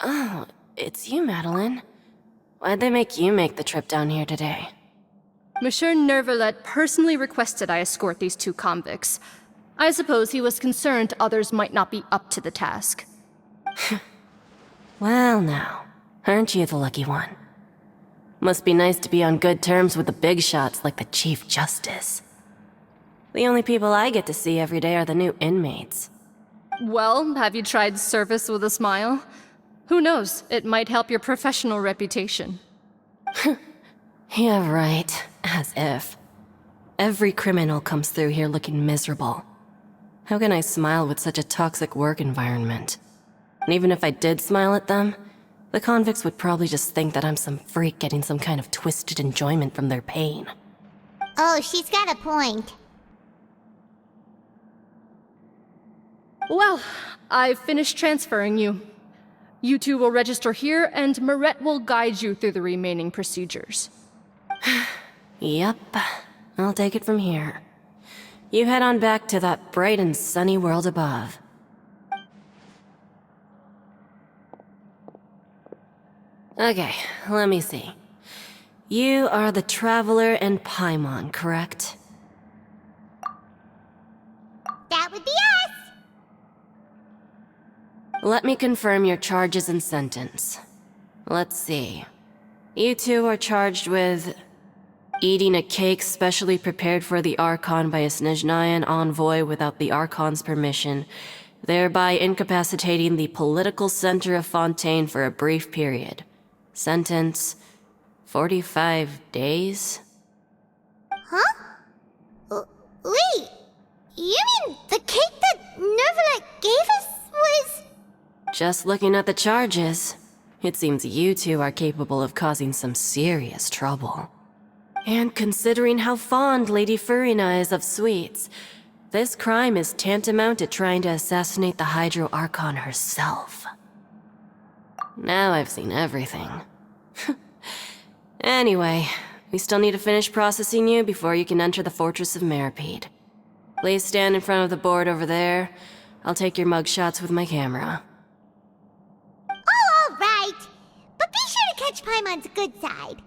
Oh, it's you, Madeline. Why'd they make you make the trip down here today? Monsieur Nervalet personally requested I escort these two convicts. I suppose he was concerned others might not be up to the task. Well now, aren't you the lucky one? Must be nice to be on good terms with the big shots like the Chief Justice. The only people I get to see every day are the new inmates. Well, have you tried service with a smile? Who knows, it might help your professional reputation. Yeah, right. As if. Every criminal comes through here looking miserable. How can I smile with such a toxic work environment? And even if I did smile at them, the convicts would probably just think that I'm some freak getting some kind of twisted enjoyment from their pain. Oh, she's got a point. Well, I've finished transferring you. You two will register here, and Marette will guide you through the remaining procedures. Yep, I'll take it from here. You head on back to that bright and sunny world above. Okay, let me see. You are the Traveler and Paimon, correct? That would be us! Let me confirm your charges and sentence. Let's see. You two are charged with eating a cake specially prepared for the Archon by a Snezhnayan envoy without the Archon's permission, thereby incapacitating the political center of Fontaine for a brief period. Sentence: 45 days? Huh? Wait, you mean the cake that Nervalet gave us was... Just looking at the charges, it seems you two are capable of causing some serious trouble. And considering how fond Lady Furina is of sweets, this crime is tantamount to trying to assassinate the Hydro Archon herself. Now I've seen everything. Anyway, we still need to finish processing you before you can enter the Fortress of Meripede. Please stand in front of the board over there. I'll take your mugshots with my camera. Oh, all right. But be sure to catch Paimon's good side.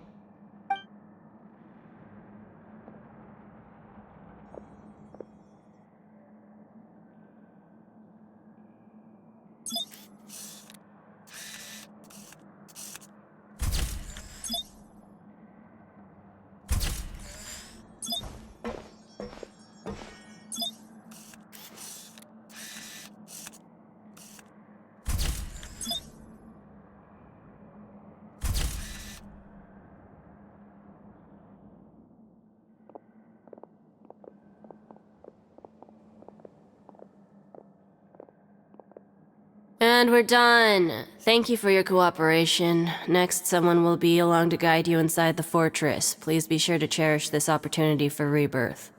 And we're done. Thank you for your cooperation. Next, someone will be along to guide you inside the fortress. Please be sure to cherish this opportunity for rebirth.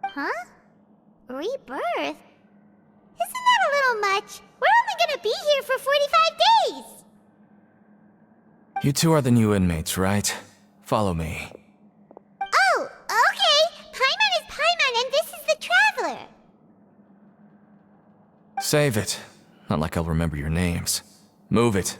Huh? Rebirth? Isn't that a little much? We're only gonna be here for 45 days! You two are the new inmates, right? Follow me. Oh, okay! Paimon is Paimon and this is the Traveler! Save it. Not like I'll remember your names. Move it.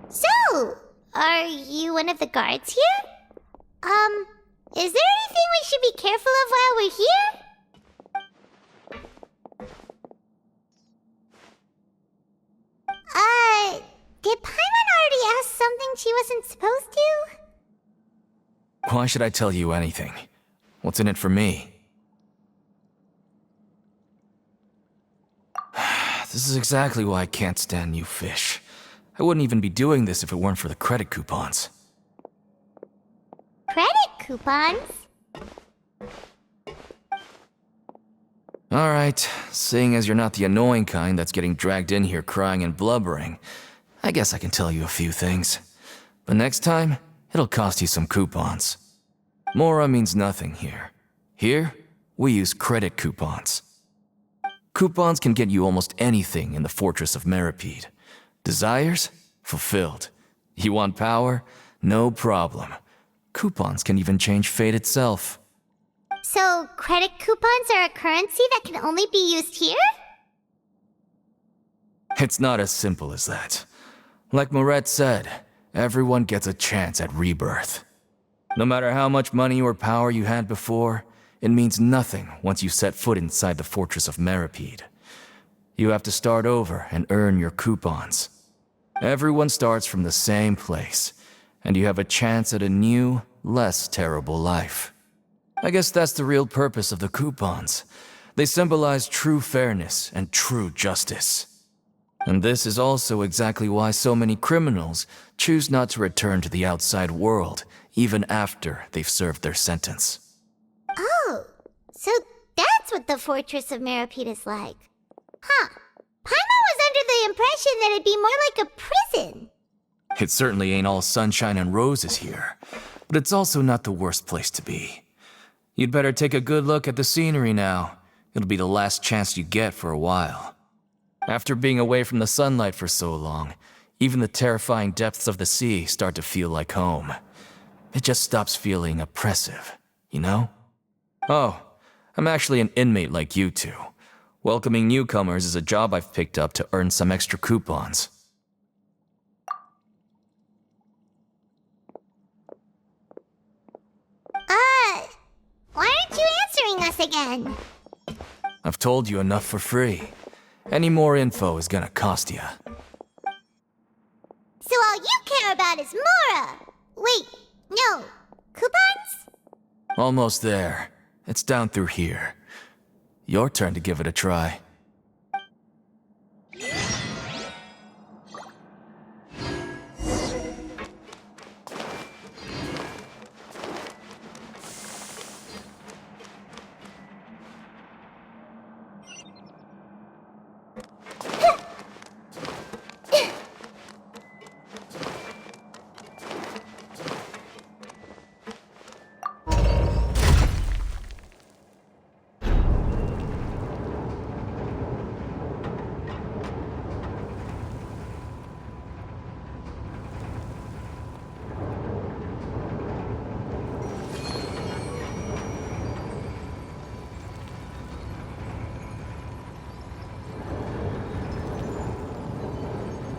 So, are you one of the guards here? Is there anything we should be careful of while we're here? Did Paimon already ask something she wasn't supposed to? Why should I tell you anything? What's in it for me? This is exactly why I can't stand you fish. I wouldn't even be doing this if it weren't for the credit coupons. coupons? Alright, seeing as you're not the annoying kind that's getting dragged in here crying and blubbering, I guess I can tell you a few things. But next time, it'll cost you some coupons. Mora means nothing here. Here, we use credit coupons. Coupons can get you almost anything in the Fortress of Meripede. Desires? Fulfilled. You want power? No problem. Coupons can even change fate itself. So, credit coupons are a currency that can only be used here? It's not as simple as that. Like Moret said, everyone gets a chance at rebirth. No matter how much money or power you had before, it means nothing once you set foot inside the Fortress of Meripede. You have to start over and earn your coupons. Everyone starts from the same place, and you have a chance at a new, less terrible life. I guess that's the real purpose of the coupons. They symbolize true fairness and true justice. And this is also exactly why so many criminals choose not to return to the outside world, even after they've served their sentence. Oh, so that's what the Fortress of Meripede is like. Huh. Paimon was under the impression that it'd be more like a prison. It certainly ain't all sunshine and roses here, but it's also not the worst place to be. You'd better take a good look at the scenery now. It'll be the last chance you get for a while. After being away from the sunlight for so long, even the terrifying depths of the sea start to feel like home. It just stops feeling oppressive, you know? Oh, I'm actually an inmate like you two. Welcoming newcomers is a job I've picked up to earn some extra coupons. Why aren't you answering us again? I've told you enough for free. Any more info is gonna cost you. So all you care about is Mora! Wait, no. Coupons? Almost there. It's down through here. Your turn to give it a try.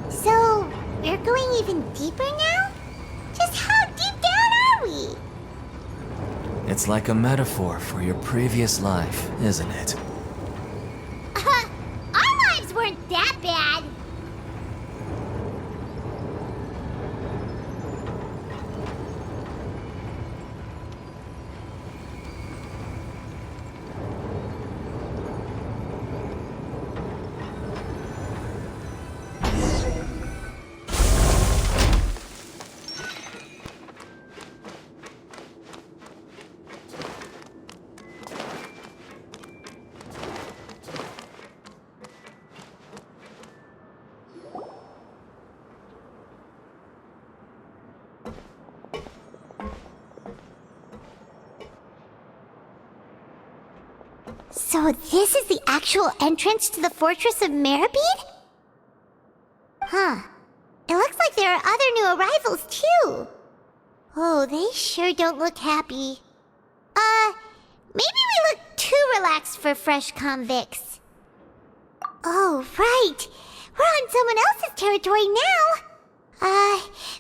So, we're going even deeper now? Just how deep down are we? It's like a metaphor for your previous life, isn't it? Our lives weren't that bad. So this is the actual entrance to the Fortress of Meripede? Huh. It looks like there are other new arrivals, too. Oh, they sure don't look happy. Maybe we look too relaxed for fresh convicts. Oh, right. We're on someone else's territory now.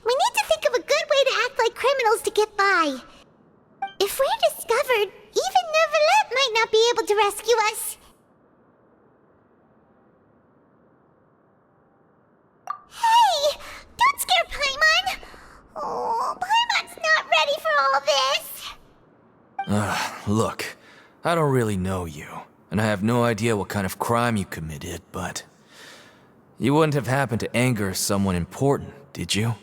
We need to think of a good way to act like criminals to get by. If we're discovered, even Neuvillette might not be able to rescue us. Hey! Don't scare Paimon! Oh, Paimon's not ready for all this. Look, I don't really know you, and I have no idea what kind of crime you committed, but you wouldn't have happened to anger someone important, did you?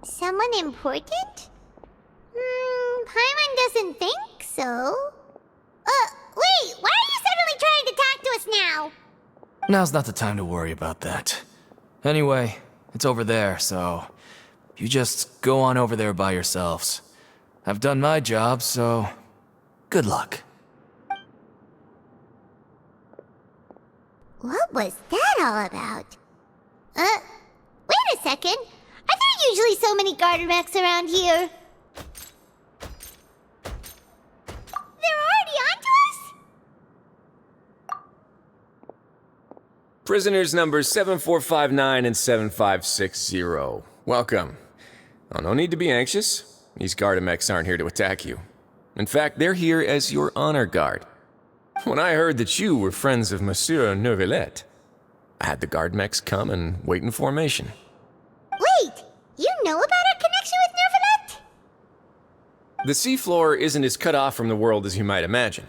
Someone important? Paimon doesn't think so. Wait, why are you suddenly trying to talk to us now? Now's not the time to worry about that. Anyway, it's over there, so you just go on over there by yourselves. I've done my job, so good luck. What was that all about? Wait a second. Are there usually so many Gardemex around here? They're already onto us? Prisoners numbers 7459 and 7560. Welcome. Oh, no need to be anxious. These Gardemex aren't here to attack you. In fact, they're here as your honor guard. When I heard that you were friends of Monsieur Neuvillette, I had the Gardemex come and wait in formation. Wait, you know about our connection with Neuvillette? The seafloor isn't as cut off from the world as you might imagine.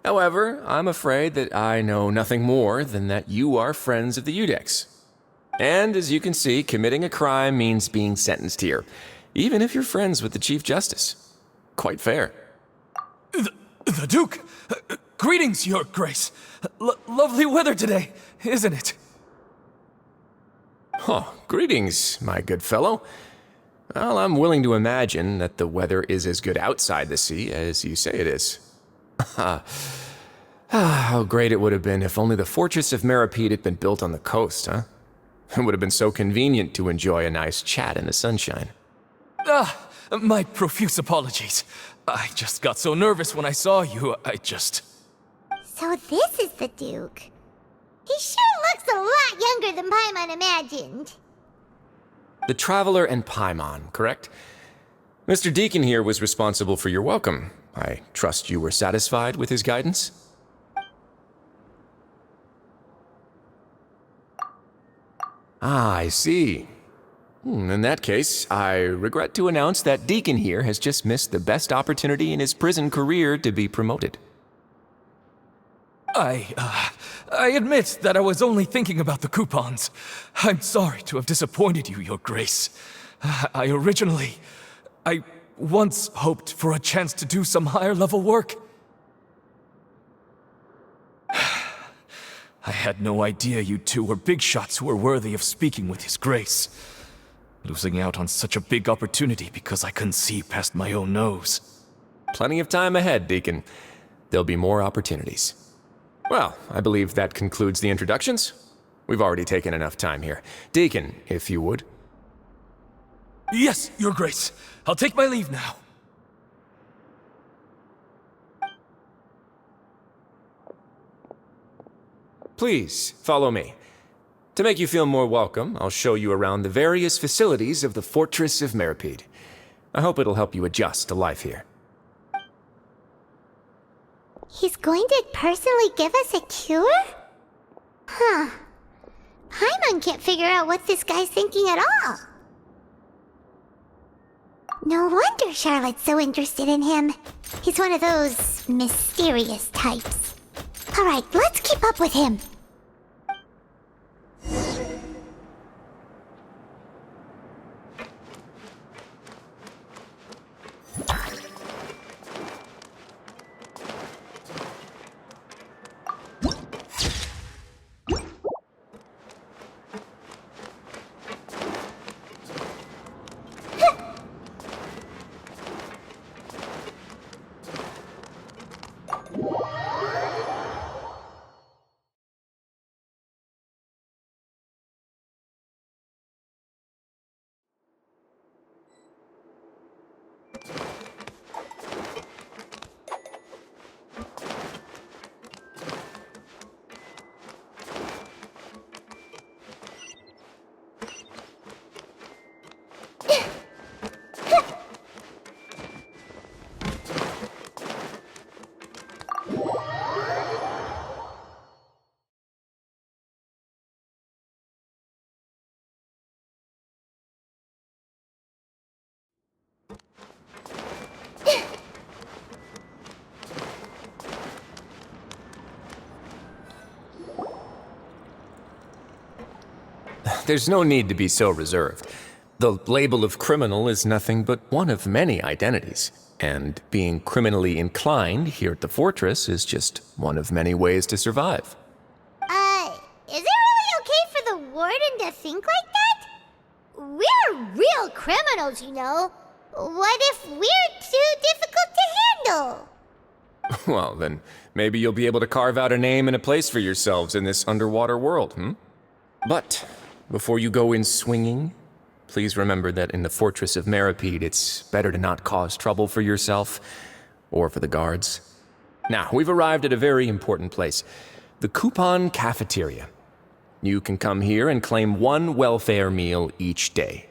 However, I'm afraid that I know nothing more than that you are friends of the Udex. And as you can see, committing a crime means being sentenced here, even if you're friends with the Chief Justice. Quite fair. The Duke! Greetings, Your Grace. Lovely weather today, isn't it? Oh, greetings, my good fellow. Well, I'm willing to imagine that the weather is as good outside the sea as you say it is. How great it would have been if only the Fortress of Meripede had been built on the coast, huh? It would have been so convenient to enjoy a nice chat in the sunshine. My profuse apologies. I just got so nervous when I saw you, So this is the Duke. He sure looks a lot younger than Paimon imagined. The Traveler and Paimon, correct? Mr. Deacon here was responsible for your welcome. I trust you were satisfied with his guidance? Ah, I see. In that case, I regret to announce that Deacon here has just missed the best opportunity in his prison career to be promoted. I admit that I was only thinking about the coupons. I'm sorry to have disappointed you, Your Grace. I once hoped for a chance to do some higher-level work. I had no idea you two were big shots who were worthy of speaking with His Grace. Losing out on such a big opportunity because I couldn't see past my own nose. Plenty of time ahead, Deacon. There'll be more opportunities. Well, I believe that concludes the introductions. We've already taken enough time here. Deacon, if you would. Yes, Your Grace. I'll take my leave now. Please, follow me. To make you feel more welcome, I'll show you around the various facilities of the Fortress of Meripede. I hope it'll help you adjust to life here. He's going to personally give us a cure? Huh. Paimon can't figure out what this guy's thinking at all. No wonder Charlotte's so interested in him. He's one of those mysterious types. Alright, let's keep up with him. There's no need to be so reserved. The label of criminal is nothing but one of many identities, and being criminally inclined here at the fortress is just one of many ways to survive. Is it really okay for the warden to think like that? We're real criminals, you know. What if we're too difficult to handle? Well, then maybe you'll be able to carve out a name and a place for yourselves in this underwater world, But before you go in swinging, please remember that in the Fortress of Meripede, it's better to not cause trouble for yourself or for the guards. Now, we've arrived at a very important place, the Coupon Cafeteria. You can come here and claim one welfare meal each day.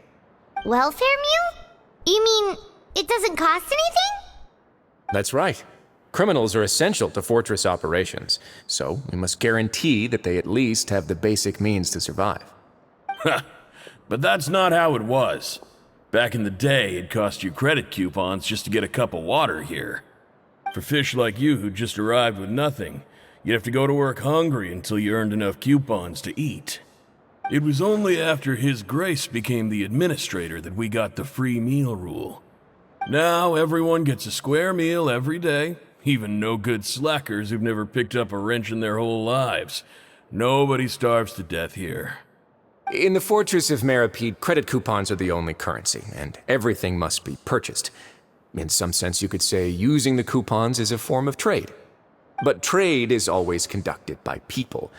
Welfare meal? You mean it doesn't cost anything? That's right. Criminals are essential to fortress operations, so we must guarantee that they at least have the basic means to survive. But that's not how it was. Back in the day, it cost you credit coupons just to get a cup of water here. For fish like you who just arrived with nothing, you'd have to go to work hungry until you earned enough coupons to eat. It was only after His Grace became the administrator that we got the free meal rule. Now everyone gets a square meal every day, even no-good slackers who've never picked up a wrench in their whole lives. Nobody starves to death here. In the Fortress of Meripede, credit coupons are the only currency, and everything must be purchased. In some sense, you could say using the coupons is a form of trade. But trade is always conducted by people.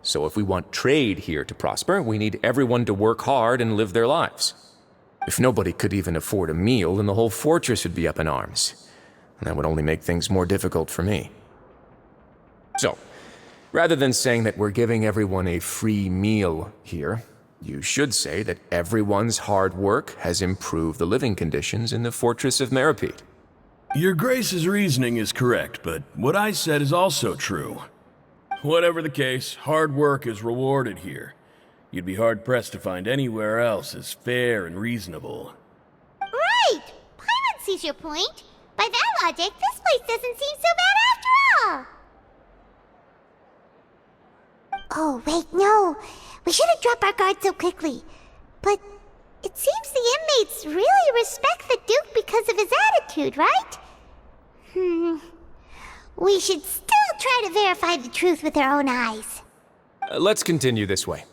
So if we want trade here to prosper, we need everyone to work hard and live their lives. If nobody could even afford a meal, then the whole fortress would be up in arms. And that would only make things more difficult for me. So, rather than saying that we're giving everyone a free meal here, you should say that everyone's hard work has improved the living conditions in the Fortress of Meripede. Your Grace's reasoning is correct, but what I said is also true. Whatever the case, hard work is rewarded here. You'd be hard-pressed to find anywhere else as fair and reasonable. Right! Paimon sees your point. By that logic, this place doesn't seem so bad after all. Oh, wait, no. We shouldn't drop our guard so quickly. But it seems the inmates really respect the Duke because of his attitude, right? We should still try to verify the truth with our own eyes. Let's continue this way.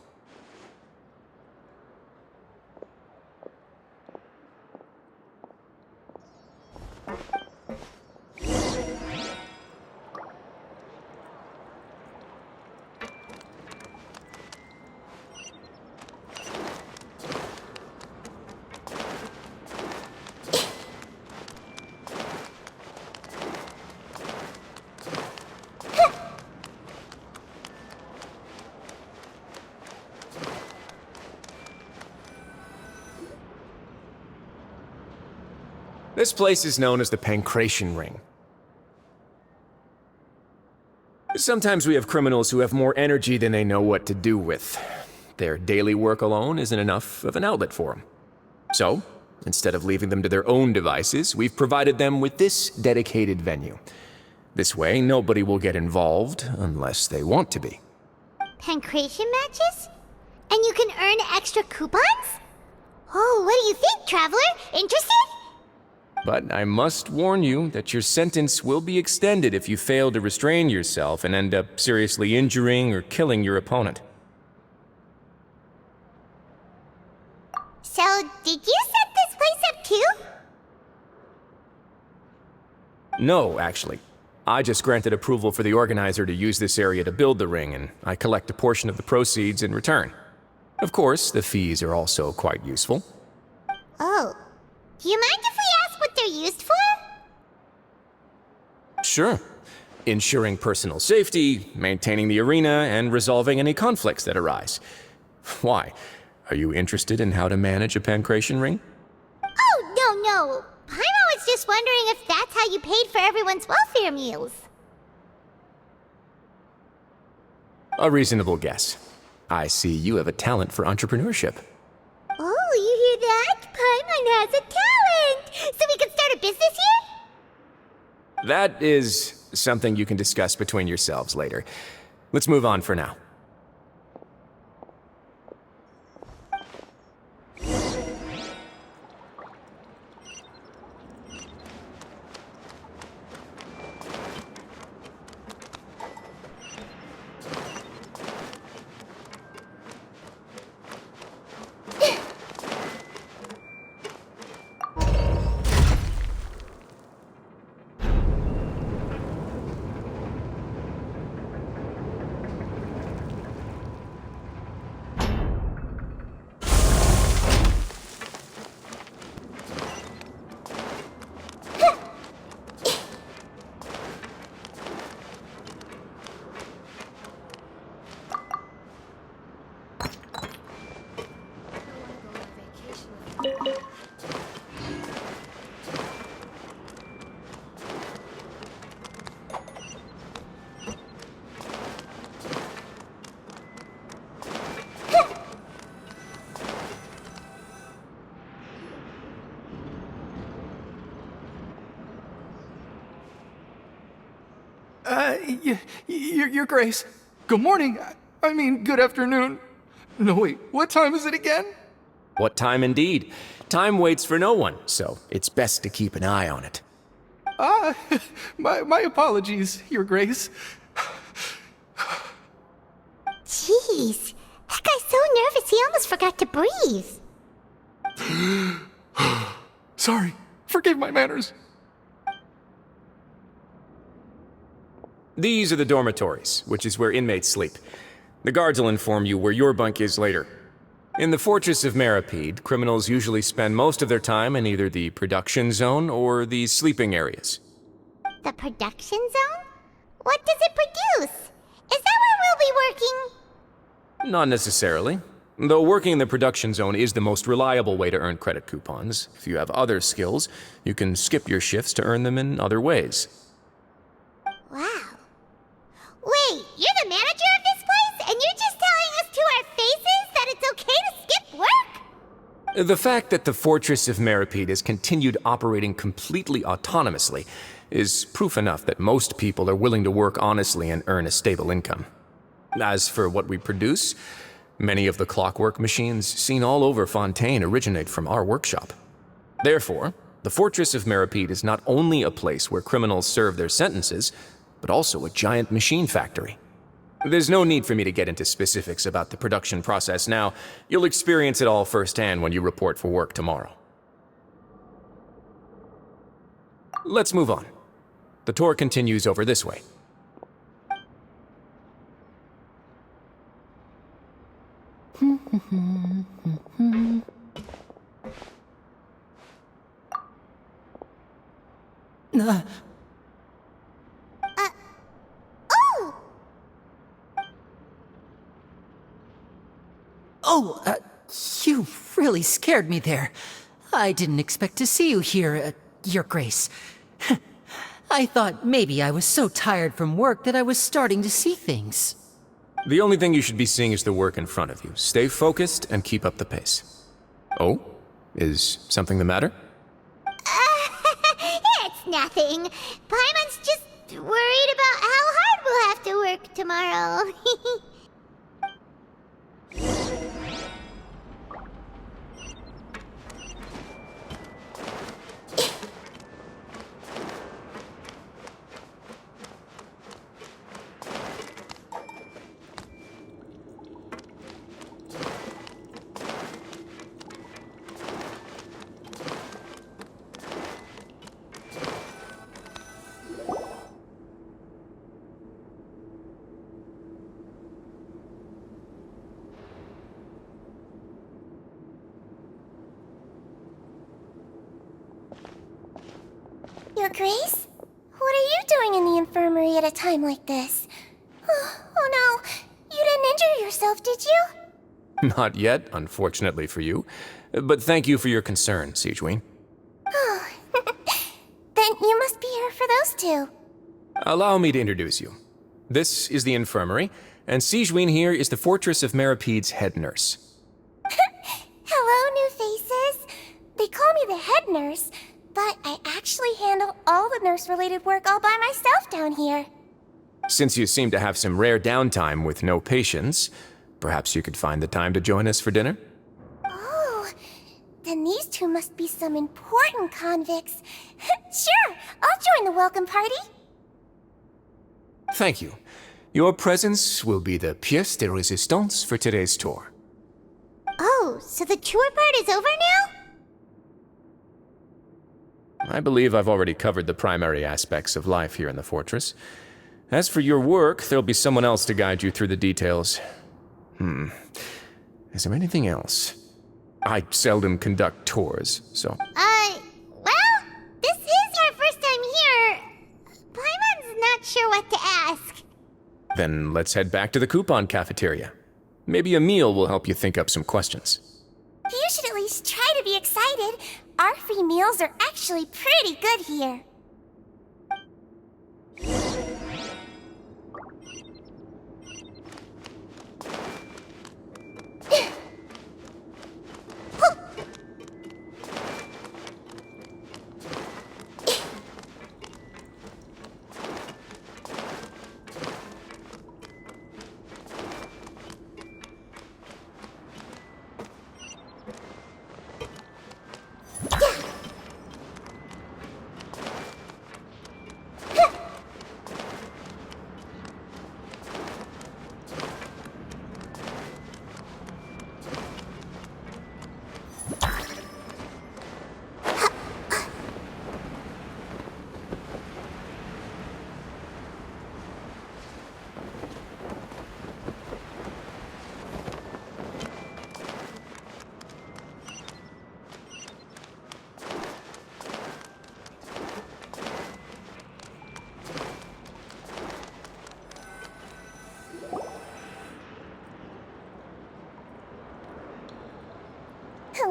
This place is known as the Pancration Ring. Sometimes we have criminals who have more energy than they know what to do with. Their daily work alone isn't enough of an outlet for them. So, instead of leaving them to their own devices, we've provided them with this dedicated venue. This way, nobody will get involved unless they want to be. Pancration matches? And you can earn extra coupons? Oh, what do you think, traveler? Interested? But I must warn you that your sentence will be extended if you fail to restrain yourself and end up seriously injuring or killing your opponent. So, did you set this place up too? No, actually. I just granted approval for the organizer to use this area to build the ring, and I collect a portion of the proceeds in return. Of course, the fees are also quite useful. Oh. Do you mind if we ask what they're used for? Sure. Ensuring personal safety, maintaining the arena, and resolving any conflicts that arise. Why? Are you interested in how to manage a pancration ring? Oh, no. Paimon was just wondering if that's how you paid for everyone's welfare meals. A reasonable guess. I see you have a talent for entrepreneurship. Oh, you hear that? Paimon has a talent! So we can start a business here? That is something you can discuss between yourselves later. Let's move on for now. Your Grace. Good morning. I mean, good afternoon. No, wait, what time is it again? What time indeed? Time waits for no one, so it's best to keep an eye on it. My apologies, Your Grace. Jeez, that guy's so nervous he almost forgot to breathe. Sorry, forgive my manners. These are the dormitories, which is where inmates sleep. The guards will inform you where your bunk is later. In the Fortress of Meripede, criminals usually spend most of their time in either the production zone or the sleeping areas. The production zone? What does it produce? Is that where we'll be working? Not necessarily. Though working in the production zone is the most reliable way to earn credit coupons, if you have other skills, you can skip your shifts to earn them in other ways. Wow. Wait, you're the manager of this place, and you're just telling us to our faces that it's okay to skip work? The fact that the Fortress of Meripede has continued operating completely autonomously is proof enough that most people are willing to work honestly and earn a stable income. As for what we produce, many of the clockwork machines seen all over Fontaine originate from our workshop. Therefore, the Fortress of Meripede is not only a place where criminals serve their sentences, but also a giant machine factory. There's no need for me to get into specifics about the production process now. You'll experience it all firsthand when you report for work tomorrow. Let's move on. The tour continues over this way. You really scared me there. I didn't expect to see you here, Your Grace. I thought maybe I was so tired from work that I was starting to see things. The only thing you should be seeing is the work in front of you. Stay focused and keep up the pace. Oh? Is something the matter? It's nothing. Paimon's just worried about how hard we'll have to work tomorrow. Your Grace? What are you doing in the infirmary at a time like this? Oh no, you didn't injure yourself, did you? Not yet, unfortunately for you. But thank you for your concern, Sigewin. Oh, then you must be here for those two. Allow me to introduce you. This is the infirmary, and Sigewin here is the Fortress of Meripede's head nurse. Hello, new faces. They call me the head nurse, but I actually handle all the nurse-related work all by myself down here. Since you seem to have some rare downtime with no patients, perhaps you could find the time to join us for dinner? Oh, then these two must be some important convicts. Sure, I'll join the welcome party. Thank you. Your presence will be the pièce de résistance for today's tour. Oh, so the tour part is over now? I believe I've already covered the primary aspects of life here in the fortress. As for your work, there'll be someone else to guide you through the details. Is there anything else? I seldom conduct tours, so... Well, this is our first time here. Paimon's not sure what to ask. Then let's head back to the coupon cafeteria. Maybe a meal will help you think up some questions. You should at least try to be excited. Our free meals are actually pretty good here.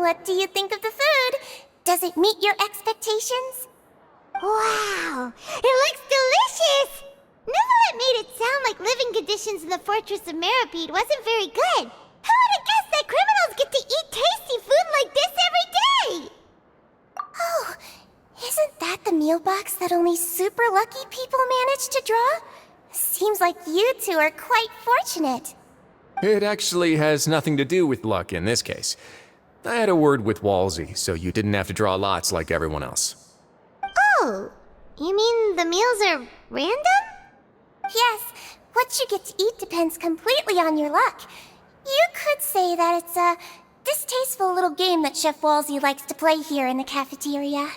What do you think of the food? Does it meet your expectations? Wow, it looks delicious! Neverlet made it sound like living conditions in the Fortress of Meripede wasn't very good. Who would have guessed that criminals get to eat tasty food like this every day? Oh, isn't that the meal box that only super lucky people manage to draw? Seems like you two are quite fortunate. It actually has nothing to do with luck in this case. I had a word with Walsey, so you didn't have to draw lots like everyone else. Oh, you mean the meals are random? Yes, what you get to eat depends completely on your luck. You could say that it's a distasteful little game that Chef Walsey likes to play here in the cafeteria.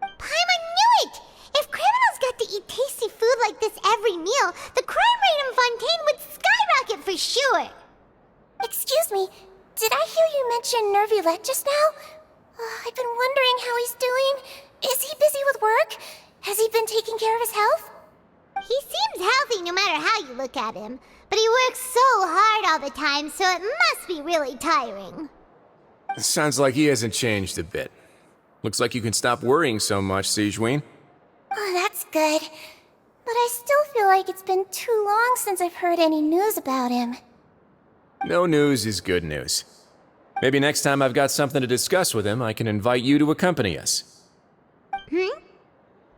Paimon knew it! If criminals got to eat tasty food like this every meal, the crime rate in Fontaine would skyrocket for sure! Excuse me, did I hear you mention Nervulette just now? I've been wondering how he's doing. Is he busy with work? Has he been taking care of his health? He seems healthy no matter how you look at him, but he works so hard all the time, so it must be really tiring. Sounds like he hasn't changed a bit. Looks like you can stop worrying so much, Sigewinne. Oh, that's good. But I still feel like it's been too long since I've heard any news about him. No news is good news. Maybe next time I've got something to discuss with him, I can invite you to accompany us. But isn't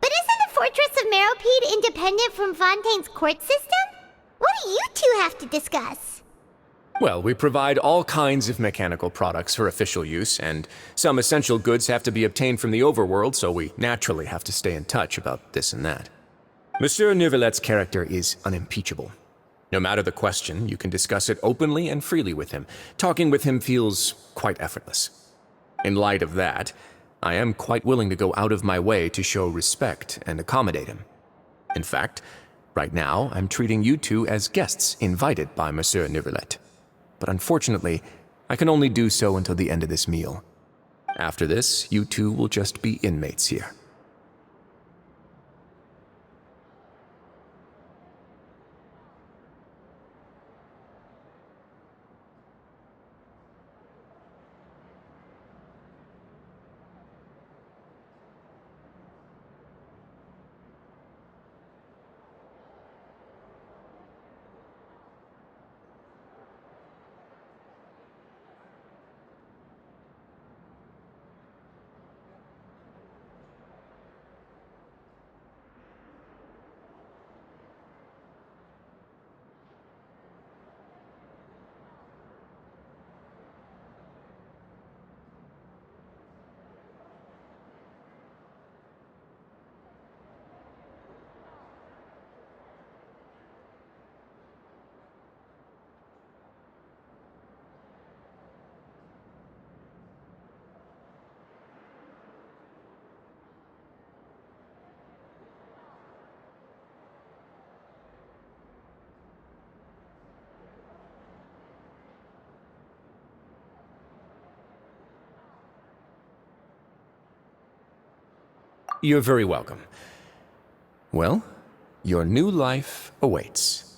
the Fortress of Meripede independent from Fontaine's court system? What do you two have to discuss? Well, we provide all kinds of mechanical products for official use, and some essential goods have to be obtained from the overworld, so we naturally have to stay in touch about this and that. Monsieur Nervulette's character is unimpeachable. No matter the question, you can discuss it openly and freely with him. Talking with him feels quite effortless. In light of that, I am quite willing to go out of my way to show respect and accommodate him. In fact, right now, I'm treating you two as guests invited by Monsieur Nervulette. But unfortunately, I can only do so until the end of this meal. After this, you two will just be inmates here. You're very welcome. Well, your new life awaits.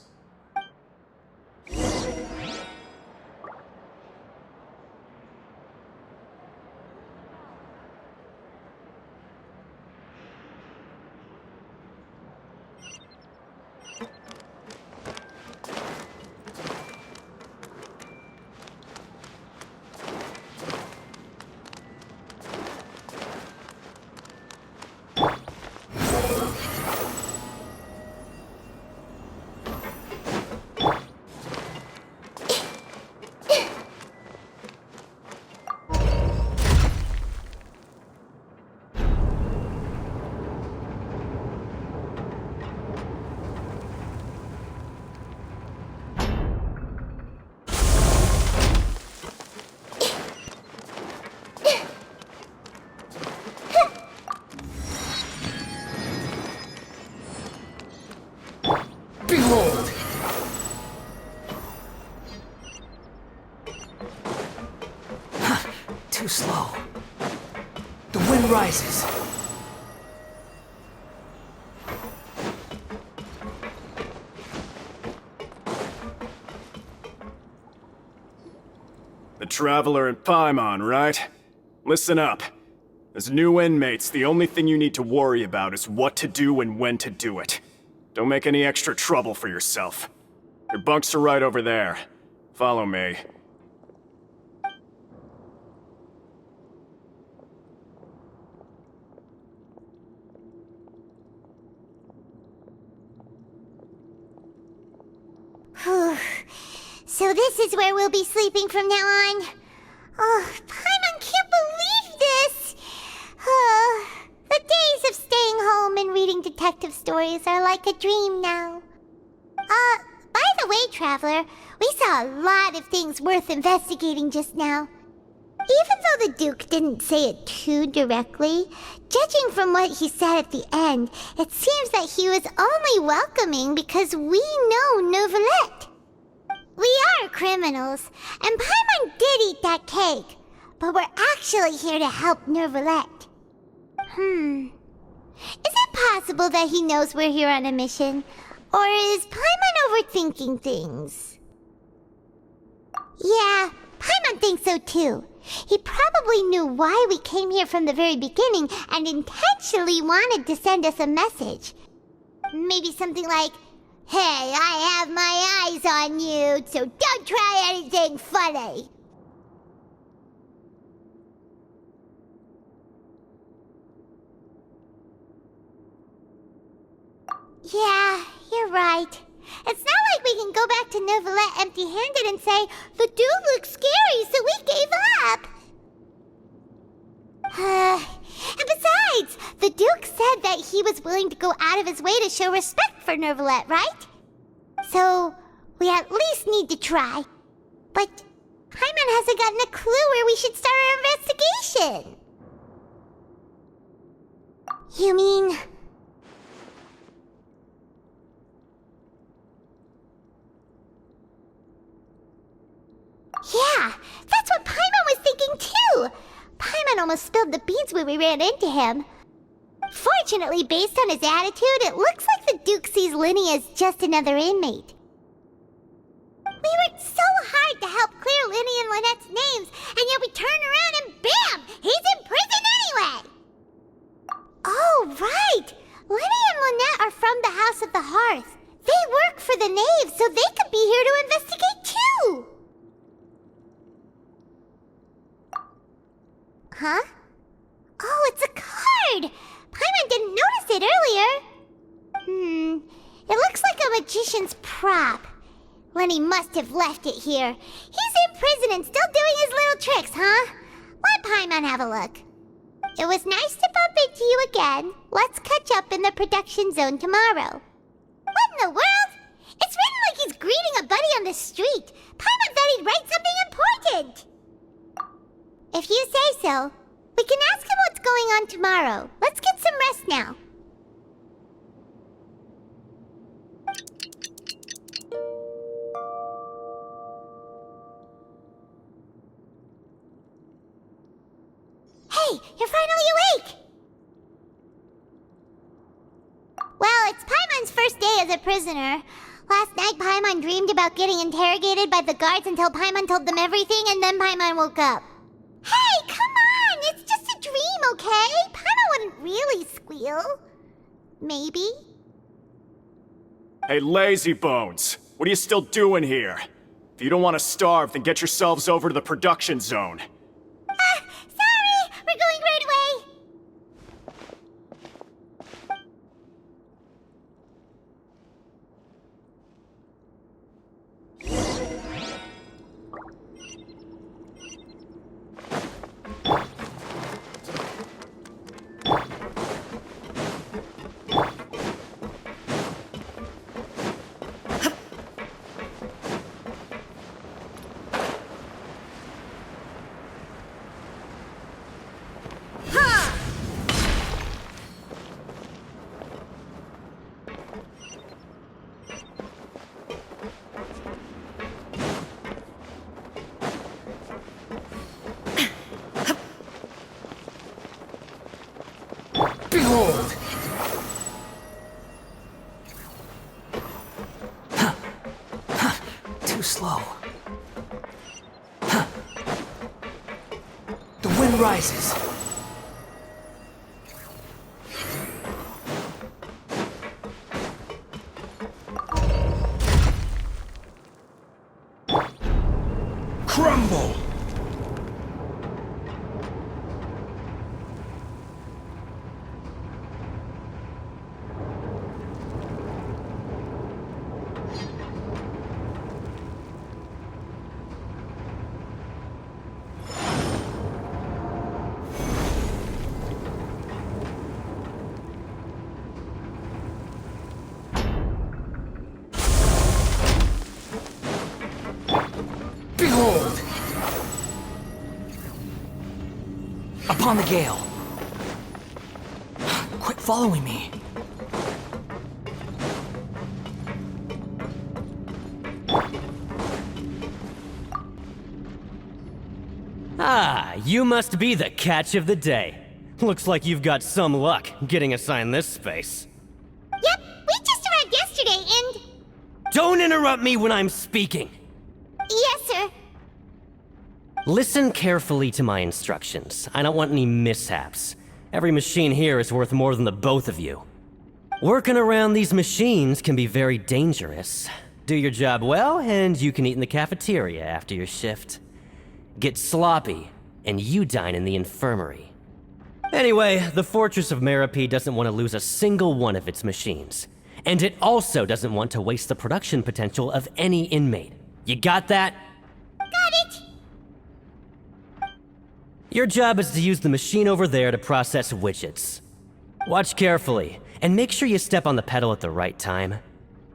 Behold! Too slow. The wind rises. The Traveler and Paimon, right? Listen up. As new inmates, the only thing you need to worry about is what to do and when to do it. Don't make any extra trouble for yourself. Your bunks are right over there. Follow me. So this is where we'll be sleeping from now on. Oh, Paimon can't believe this! The days of staying home and reading detective stories are like a dream now. By the way, Traveler, we saw a lot of things worth investigating just now. Even though the Duke didn't say it too directly, judging from what he said at the end, it seems that he was only welcoming because we know Neuvillette. We are criminals, and Paimon did eat that cake, but we're actually here to help Neuvillette. Is it possible that he knows we're here on a mission? Or is Paimon overthinking things? Yeah, Paimon thinks so too. He probably knew why we came here from the very beginning and intentionally wanted to send us a message. Maybe something like, "Hey, I have my eyes on you, so don't try anything funny." Yeah, you're right. It's not like we can go back to Neuvillette empty-handed and say, "The dude looks scary, so we gave up." And besides, the Duke said that he was willing to go out of his way to show respect for Neuvillette, right? So, we at least need to try. But Paimon hasn't gotten a clue where we should start our investigation. You mean... Yeah, that's what Paimon was thinking too! Paimon almost spilled the beans when we ran into him. Fortunately, based on his attitude, it looks like the Duke sees Linny as just another inmate. We worked so hard to help clear Linny and Lynette's names, and yet we turn around and bam! He's in prison anyway! Oh, right! Linny and Lynette are from the House of the Hearth. They work for the Knave, so they could be here to investigate too! Huh? Oh, it's a card! Paimon didn't notice it earlier. It looks like a magician's prop. Lenny must have left it here. He's in prison and still doing his little tricks, huh? Let Paimon have a look. It was nice to bump into you again. Let's catch up in the production zone tomorrow. What in the world? It's written like he's greeting a buddy on the street. Paimon thought he'd write something important. If you say so, we can ask him what's going on tomorrow. Let's get some rest now. Hey, you're finally awake! Well, it's Paimon's first day as a prisoner. Last night, Paimon dreamed about getting interrogated by the guards until Paimon told them everything, and then Paimon woke up. Hey, come on! It's just a dream, okay? Paimon wouldn't really squeal. Maybe? Hey, lazy bones! What are you still doing here? If you don't want to starve, then get yourselves over to the production zone. Sorry! We're going right away! Behold! Too slow. rises. Crumble! Behold! Upon the gale. Quit following me. Ah, you must be the catch of the day. Looks like you've got some luck getting assigned this space. Yep, we just arrived yesterday and... Don't interrupt me when I'm speaking! Yes, sir. Listen carefully to my instructions. I don't want any mishaps. Every machine here is worth more than the both of you. Working around these machines can be very dangerous. Do your job well, and you can eat in the cafeteria after your shift. Get sloppy, and you dine in the infirmary. Anyway, the Fortress of Meropide doesn't want to lose a single one of its machines. And it also doesn't want to waste the production potential of any inmate. You got that? Got it. Your job is to use the machine over there to process widgets. Watch carefully, and make sure you step on the pedal at the right time.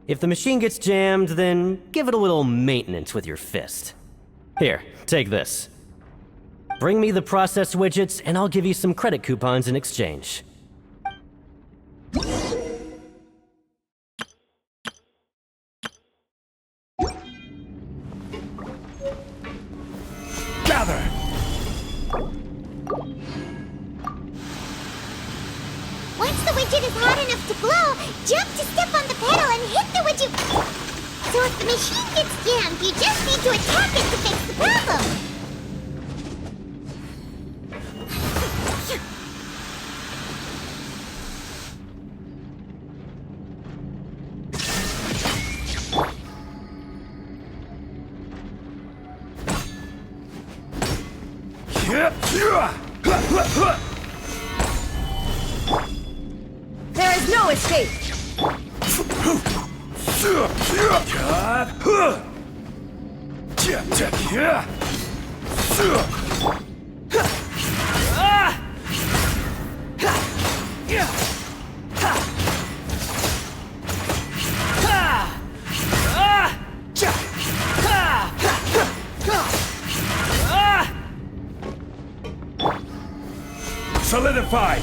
If the machine gets jammed, then give it a little maintenance with your fist. Here, take this. Bring me the processed widgets, and I'll give you some credit coupons in exchange. Gather! Once the widget is hot enough to blow, jump to step on the pedal and hit the widget. So if the machine gets jammed, you just need to attack it to fix the problem. There is no escape! Solidify!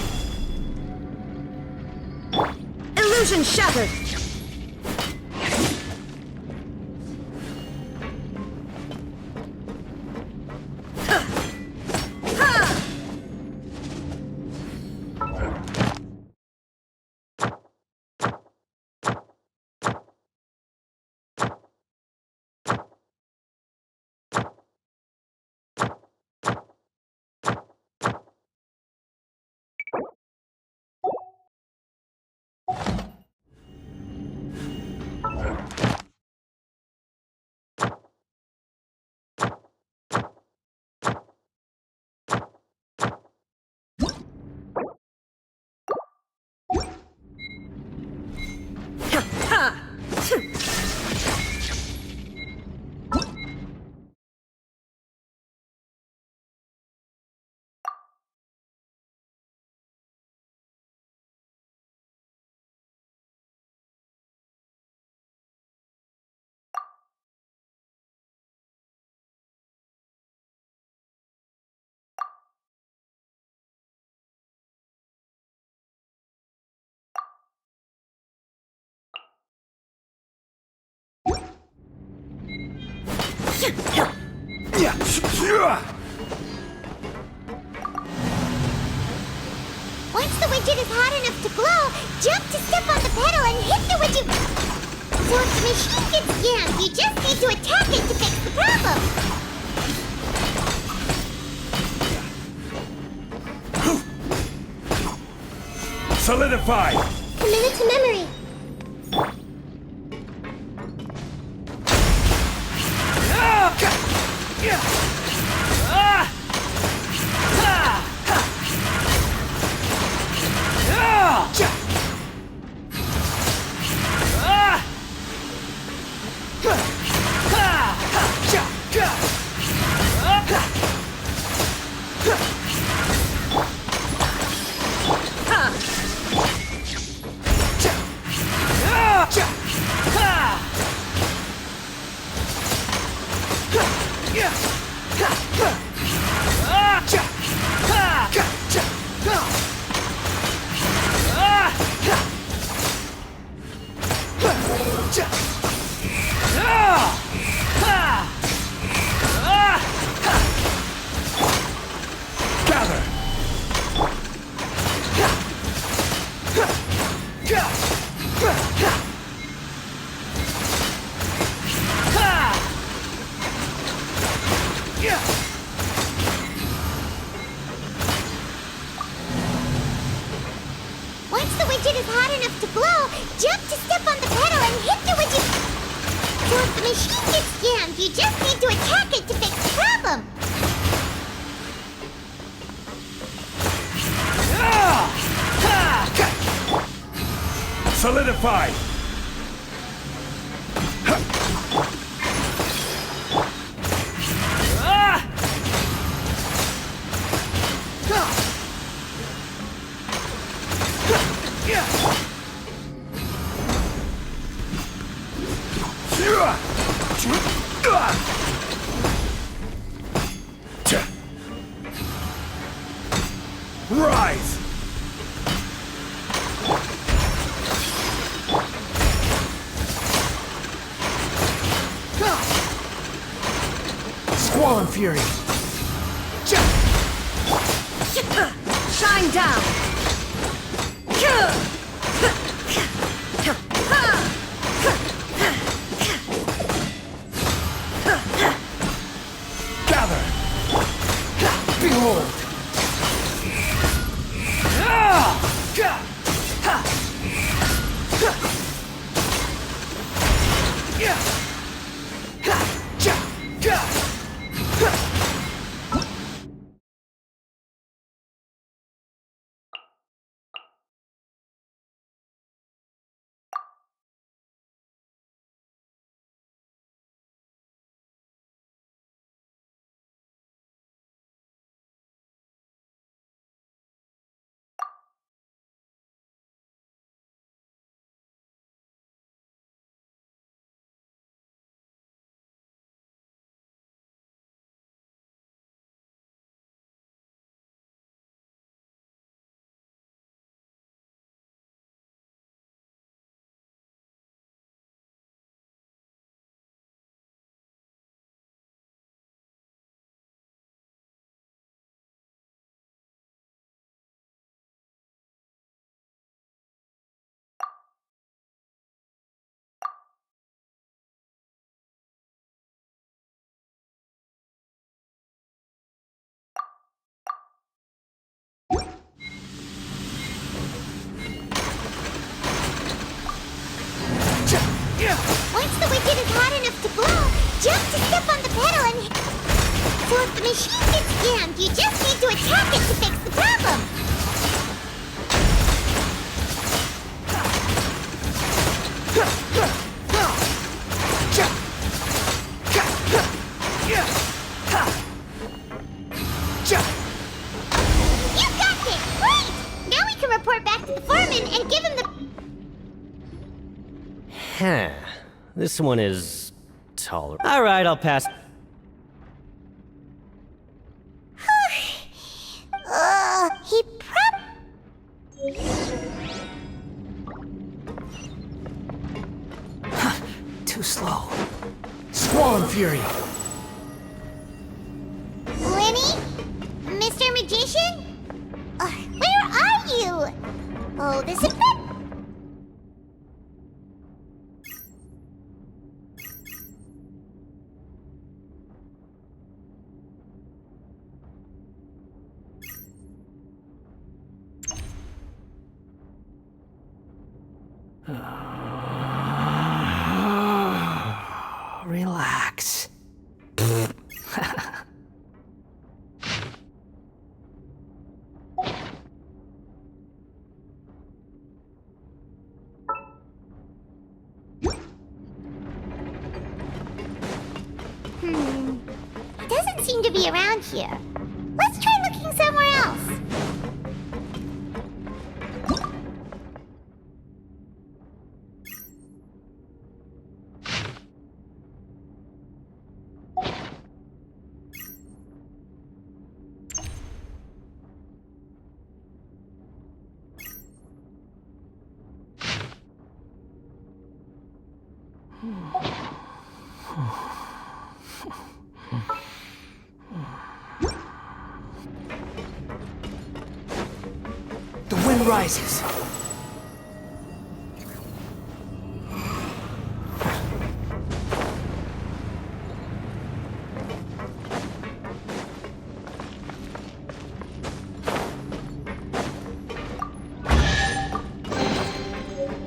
Illusion shattered! Once the widget is hot enough to blow, jump to step on the pedal and hit the widget. So if the machine gets jammed, you just need to attack it to fix the problem. Solidified! Committed to memory. Once the widget is hot enough to blow, jump to step on the pedal and hit the widget. So if the machine gets jammed, you just need to attack it to fix the problem. Solidified! Rise! Squall Fury! Shine down! Gather! Behold! Once the widget is hot enough to blow, jump to step on the pedal and hit. So if the machine gets jammed, you just need to attack it to fix the problem. You got it! Great! Now we can report back to the foreman and give him the... Huh. This one is tolerable. Alright, I'll pass. He Too slow. Squall Fury! Lenny? Mr. Magician? Where are you? Oh, this is... Relax. Doesn't seem to be around here. Let's try looking somewhere else. The wind rises.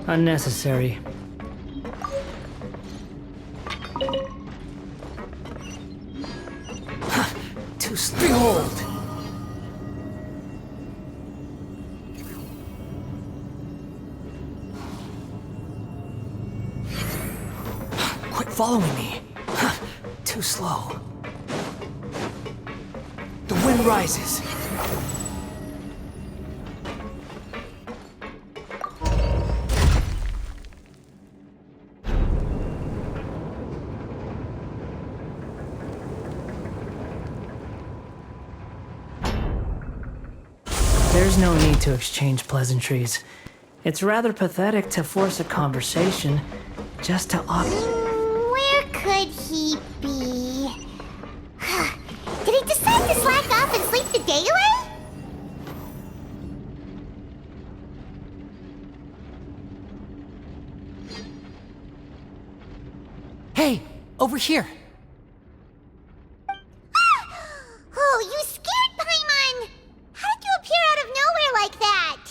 Unnecessary. Too slow. Behold! Quit following me. Too slow. The wind rises. There's no need to exchange pleasantries. It's rather pathetic to force a conversation just to Where could he be? Did he decide to slack off and sleep the day away? Hey, over here. Oh, you scared Paimon! How did you appear out of nowhere like that?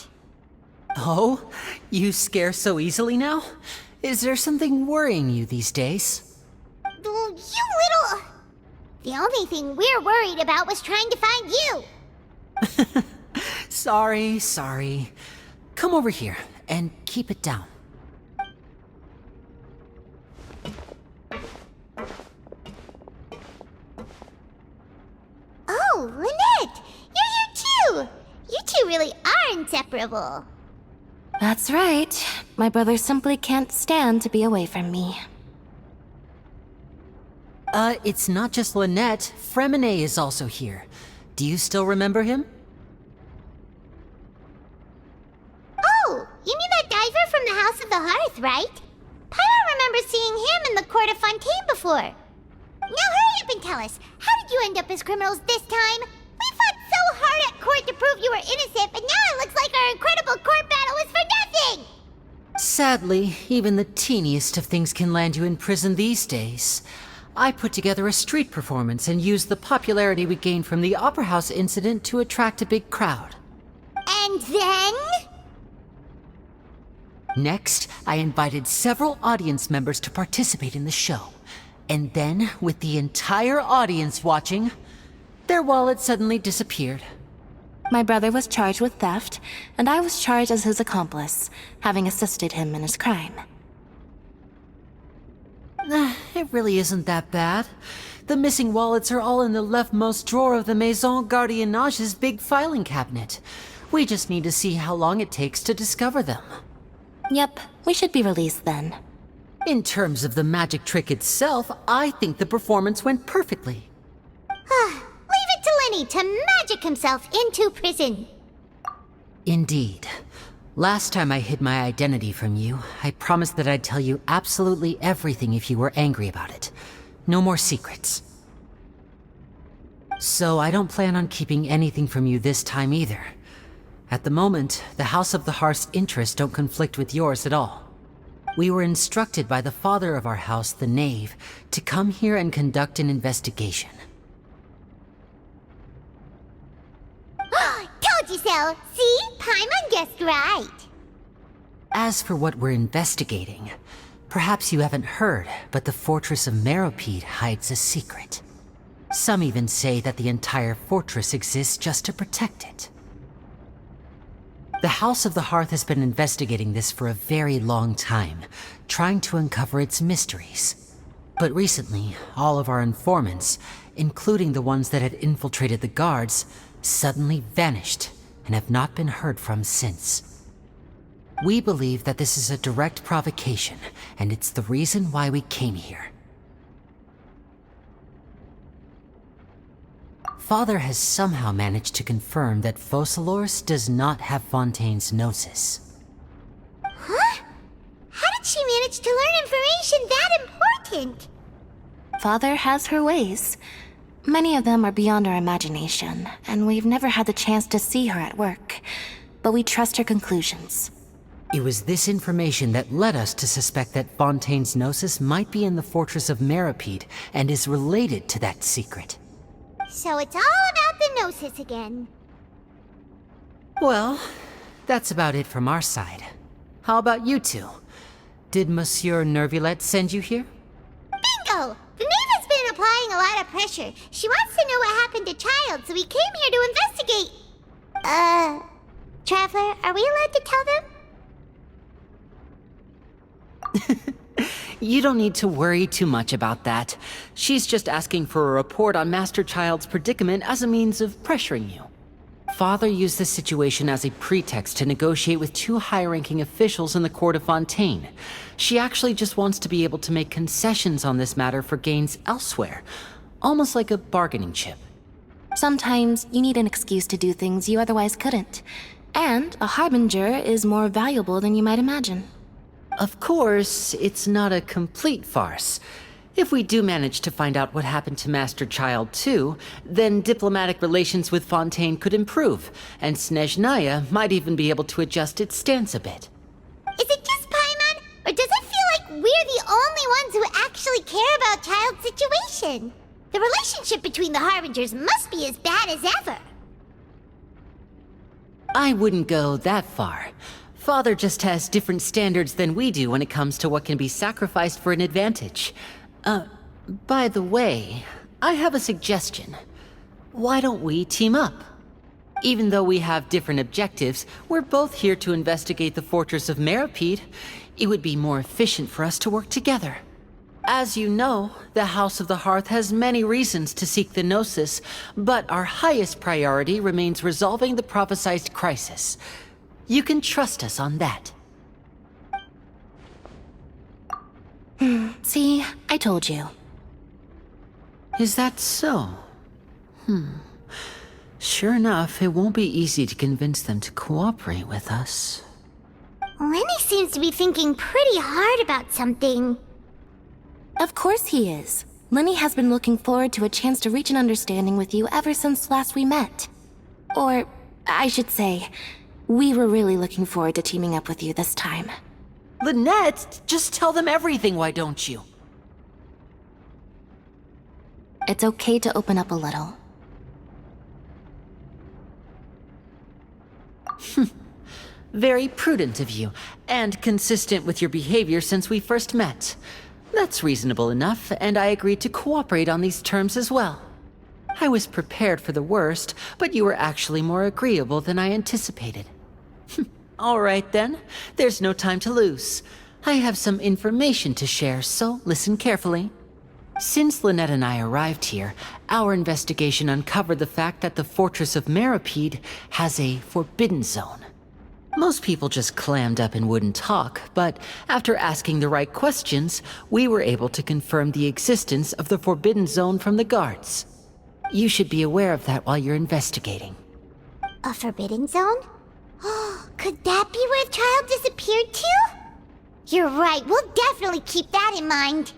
Oh, you scare so easily now? Is there something worrying you these days? You little... The only thing we're worried about was trying to find you. Sorry. Come over here and keep it down. Oh, Lynette! You're here too! You two really are inseparable. That's right. My brother simply can't stand to be away from me. It's not just Lynette. Fremine is also here. Do you still remember him? Oh, you mean that diver from the House of the Hearth, right? Pyro remembers seeing him in the Court of Fontaine before. Now hurry up and tell us, how did you end up as criminals this time? We fought so hard at court to prove you were innocent, but now it looks like our incredible court battle was for nothing! Sadly, even the teeniest of things can land you in prison these days. I put together a street performance and used the popularity we gained from the Opera House incident to attract a big crowd. And then? Next, I invited several audience members to participate in the show. And then, with the entire audience watching, their wallet suddenly disappeared. My brother was charged with theft, and I was charged as his accomplice, having assisted him in his crime. It really isn't that bad. The missing wallets are all in the leftmost drawer of the Maison Gardiennage's big filing cabinet. We just need to see how long it takes to discover them. Yep, we should be released then. In terms of the magic trick itself, I think the performance went perfectly. Leave it to Lenny to magic himself into prison. Indeed. Last time I hid my identity from you, I promised that I'd tell you absolutely everything if you were angry about it. No more secrets. So I don't plan on keeping anything from you this time either. At the moment, the House of the Hearth's interests don't conflict with yours at all. We were instructed by the father of our house, the Knave, to come here and conduct an investigation. Told you so! See? Paimon guessed right. As for what we're investigating, perhaps you haven't heard, but the fortress of Meropide hides a secret. Some even say that the entire fortress exists just to protect it. The House of the Hearth has been investigating this for a very long time, trying to uncover its mysteries. But recently, all of our informants, including the ones that had infiltrated the guards, suddenly vanished and have not been heard from since. We believe that this is a direct provocation, and it's the reason why we came here. Father has somehow managed to confirm that Focalors does not have Fontaine's Gnosis. Huh? How did she manage to learn information that important? Father has her ways. Many of them are beyond our imagination, and we've never had the chance to see her at work. But we trust her conclusions. It was this information that led us to suspect that Fontaine's Gnosis might be in the fortress of Meropide and is related to that secret. So it's all about the Gnosis again. Well, that's about it from our side. How about you two? Did Monsieur Nervulette send you here? Bingo! The Knave has been applying a lot of pressure. She wants to know what happened to Child, so we came here to investigate. Traveler, are we allowed to tell them? You don't need to worry too much about that. She's just asking for a report on Master Child's predicament as a means of pressuring you. Father used this situation as a pretext to negotiate with two high-ranking officials in the court of Fontaine. She actually just wants to be able to make concessions on this matter for gains elsewhere, almost like a bargaining chip. Sometimes you need an excuse to do things you otherwise couldn't. And a harbinger is more valuable than you might imagine. Of course, it's not a complete farce. If we do manage to find out what happened to Master Child too, then diplomatic relations with Fontaine could improve, and Snezhnaya might even be able to adjust its stance a bit. Is it just Paimon, or does it feel like we're the only ones who actually care about Child's situation? The relationship between the Harbingers must be as bad as ever. I wouldn't go that far. Father just has different standards than we do when it comes to what can be sacrificed for an advantage. By the way, I have a suggestion. Why don't we team up? Even though we have different objectives, we're both here to investigate the fortress of Meropide. It would be more efficient for us to work together. As you know, the House of the Hearth has many reasons to seek the Gnosis, but our highest priority remains resolving the prophesized crisis. You can trust us on that. See, I told you. Is that so? Sure enough, it won't be easy to convince them to cooperate with us. Lenny seems to be thinking pretty hard about something. Of course he is. Lenny has been looking forward to a chance to reach an understanding with you ever since last we met. Or, I should say, we were really looking forward to teaming up with you this time. Lynette, just tell them everything, why don't you? It's okay to open up a little. Very prudent of you, and consistent with your behavior since we first met. That's reasonable enough, and I agreed to cooperate on these terms as well. I was prepared for the worst, but you were actually more agreeable than I anticipated. All right then, there's no time to lose. I have some information to share, so listen carefully. Since Lynette and I arrived here, our investigation uncovered the fact that the fortress of Meropide has a forbidden zone. Most people just clammed up and wouldn't talk, but after asking the right questions, we were able to confirm the existence of the forbidden zone from the guards. You should be aware of that while you're investigating. A forbidden zone? Could that be where Child disappeared to? You're right, we'll definitely keep that in mind.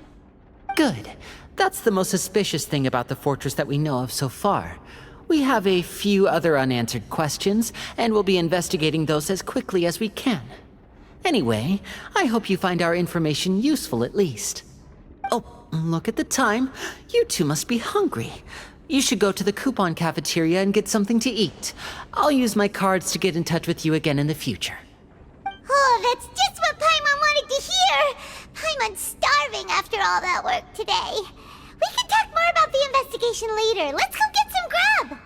Good. That's the most suspicious thing about the fortress that we know of so far. We have a few other unanswered questions, and we'll be investigating those as quickly as we can. Anyway, I hope you find our information useful at least. Oh, look at the time. You two must be hungry. You should go to the coupon cafeteria and get something to eat. I'll use my cards to get in touch with you again in the future. Oh, that's just what Paimon wanted to hear. Paimon's starving after all that work today. We can talk more about the investigation later. Let's go get some grub.